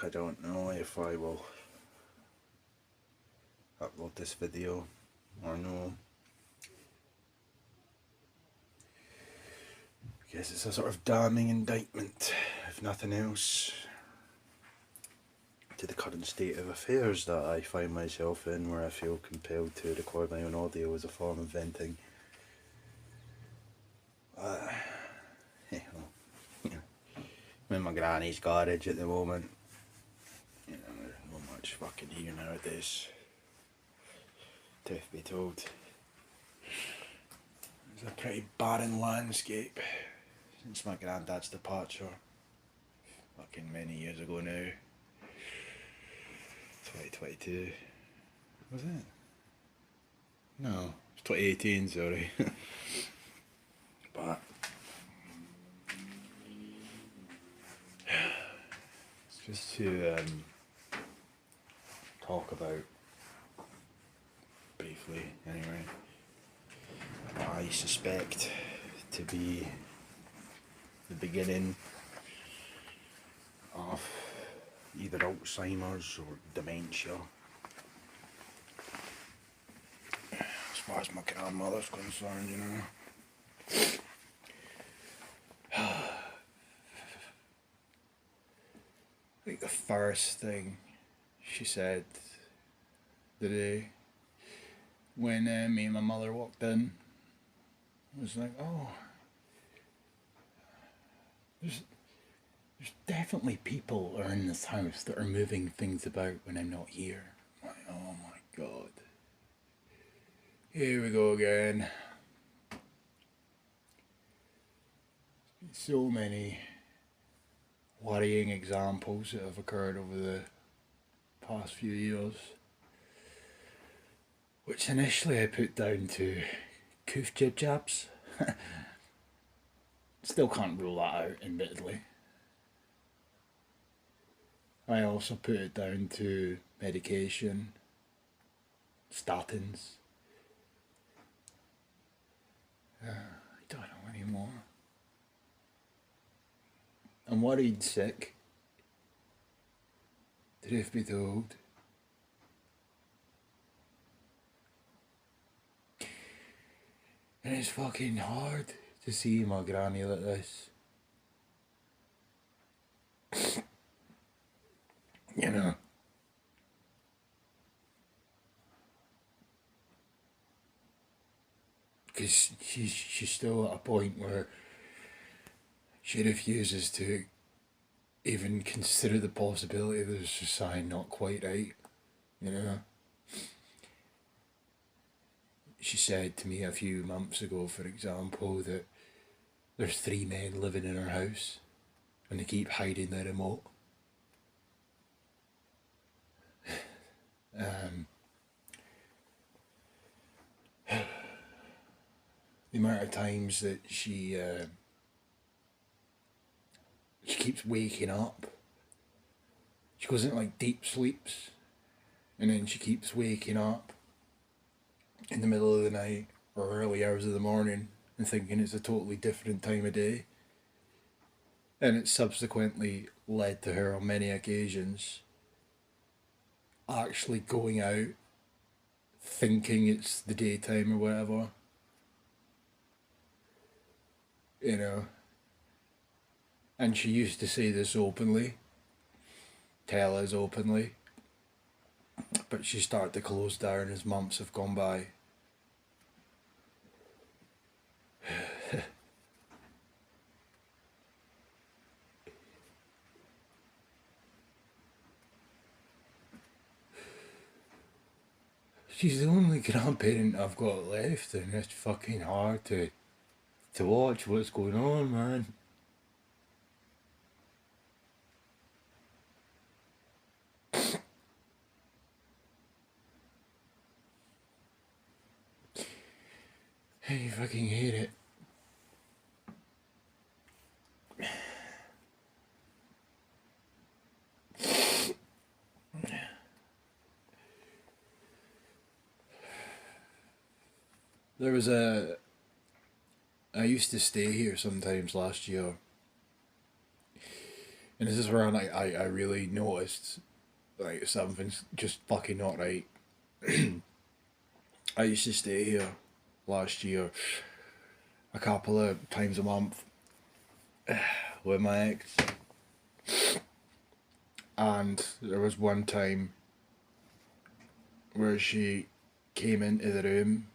I don't know if I will upload this video or no. I guess it's a sort of damning indictment, if nothing else, to the current state of affairs that I find myself in, where I feel compelled to record my own audio as a form of venting. I'm in my granny's garage at the moment. You know, there's not much fucking here nowadays, truth be told. It's a pretty barren landscape since my granddad's departure, fucking many years ago now. 2022, was it? No, it's 2018, sorry. But it's just to talk about, briefly anyway, what I suspect to be the beginning of either Alzheimer's or dementia, as far as my grandmother's concerned, you know. I think the first thing she said the day when me and my mother walked in was like, oh, there's definitely people are in this house that are moving things about when I'm not here. I'm like, oh my god. Here we go again. So many worrying examples that have occurred over the past few years, which initially I put down to coof jib jabs. Still can't rule that out, admittedly. I also put it down to medication, statins. I don't know anymore. I'm worried sick, truth be told. And it's fucking hard to see my granny like this. You know. Because she's still at a point where she refuses to even consider the possibility that there's a sign not quite right, you know. She said to me a few months ago, for example, that there's 3 men living in her house and they keep hiding the remote. The amount of times that she keeps waking up. She goes into like deep sleeps and then she keeps waking up in the middle of the night or early hours of the morning and thinking it's a totally different time of day. And it's subsequently led to her on many occasions actually going out thinking it's the daytime or whatever. You know. And she used to say this openly, tell us openly, but she started to close down as months have gone by. She's the only grandparent I've got left, and it's fucking hard to watch what's going on, man. I fucking hate it. There was I used to stay here sometimes last year, And this is where I really noticed like something's just fucking not right. I used to stay here last year a couple of times a month with my ex, and there was one time where she came into the room.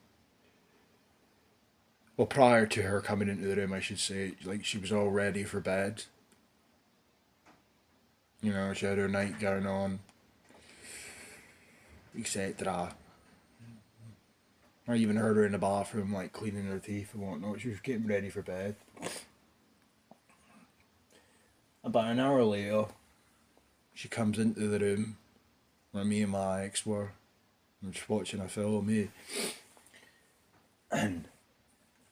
Well, prior to her coming into the room, I should say, like she was all ready for bed. You know, she had her nightgown on, etc. I even heard her in the bathroom, like cleaning her teeth and whatnot. She was getting ready for bed. About an hour later, she comes into the room where me and my ex were. We were just watching a film, eh? And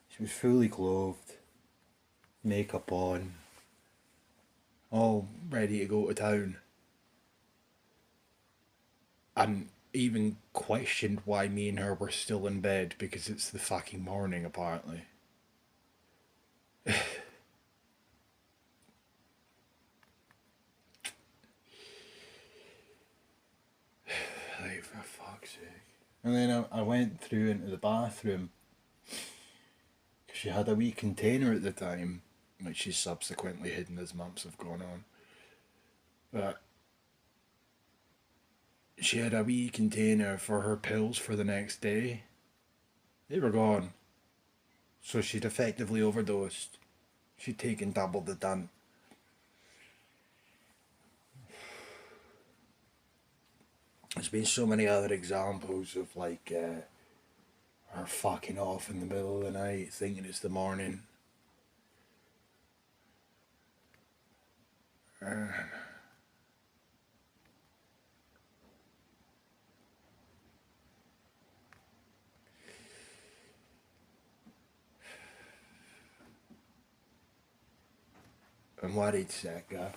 she was fully clothed, makeup on, all ready to go to town. And even questioned why me and her were still in bed because it's the fucking morning, apparently. Like, for fuck's sake. And then I went through into the bathroom. She had a wee container at the time, which she's subsequently hidden as months have gone on. But she had a wee container for her pills for the next day. They were gone. So she'd effectively overdosed. She'd taken double the done. There's been so many other examples of like her fucking off in the middle of the night thinking it's the morning. I'm worried, Saka.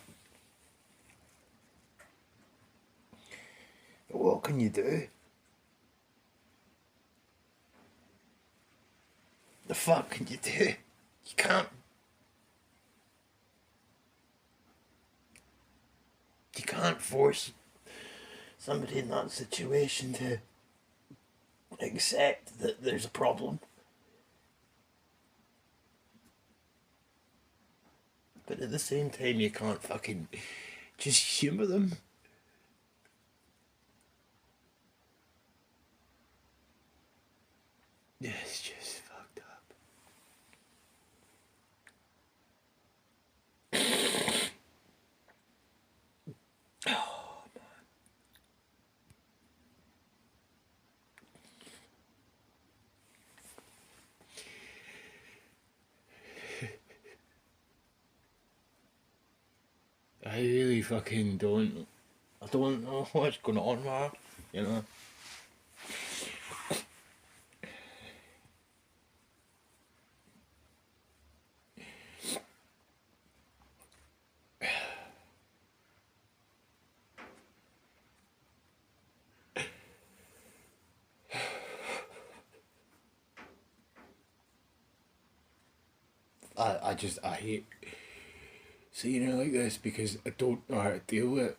But what can you do? The fuck can you do? You can't. You can't force somebody in that situation to accept that there's a problem. But at the same time, you can't fucking just humour them. Yeah, it's just fucked up. Oh, man. I really fucking don't. I don't know what's going on, man. You know. I hate seeing her like this because I don't know how to deal with it.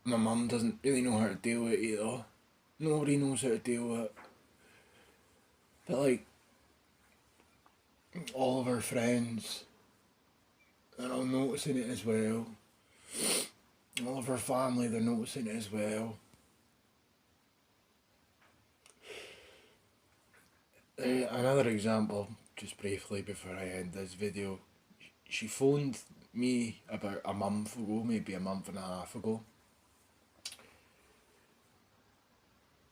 My mum doesn't really know how to deal with it either. Nobody knows how to deal with it. But like, all of her friends, they're all noticing it as well. All of her family, they're noticing it as well. Another example, just briefly before I end this video. She phoned me about a month ago, maybe a month and a half ago.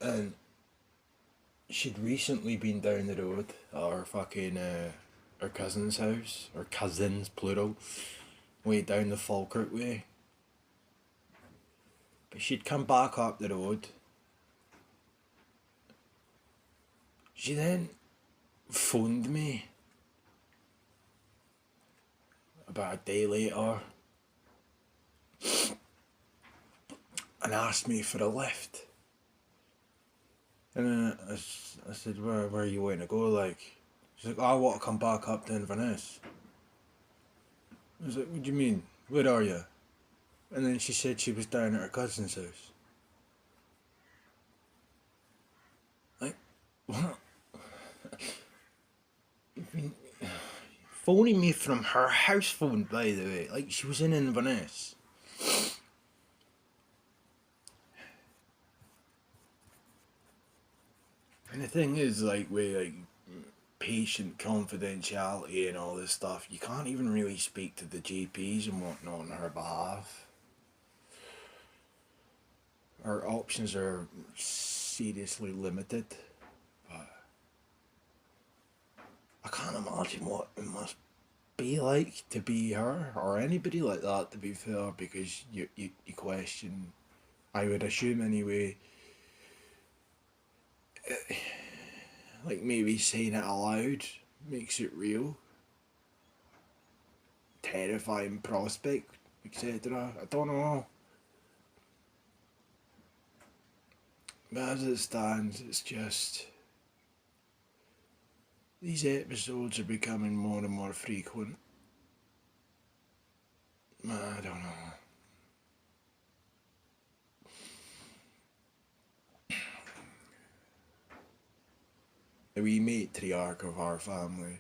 And she'd recently been down the road at her fucking, her cousin's house, or cousins, plural, way down the Falkirk way. But she'd come back up the road. She then phoned me about a day later and asked me for a lift. And I said, where are you wanting to go? Like, she's like, oh, I want to come back up to Inverness. I was like, what do you mean? Where are you? And then she said she was down at her cousin's house. Like, what? Phoning me from her house phone, by the way. Like, she was in Inverness. And the thing is, like, with, like, patient confidentiality and all this stuff, you can't even really speak to the GPs and whatnot on her behalf. Our options are seriously limited. But I can't imagine what it must be like to be her or anybody like that, to be fair, because you question, I would assume anyway, like maybe saying it aloud makes it real. Terrifying prospect, etc. I don't know. But as it stands, it's just these episodes are becoming more and more frequent. I don't know. The wee matriarch of our family.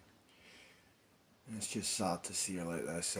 And it's just sad to see her like this.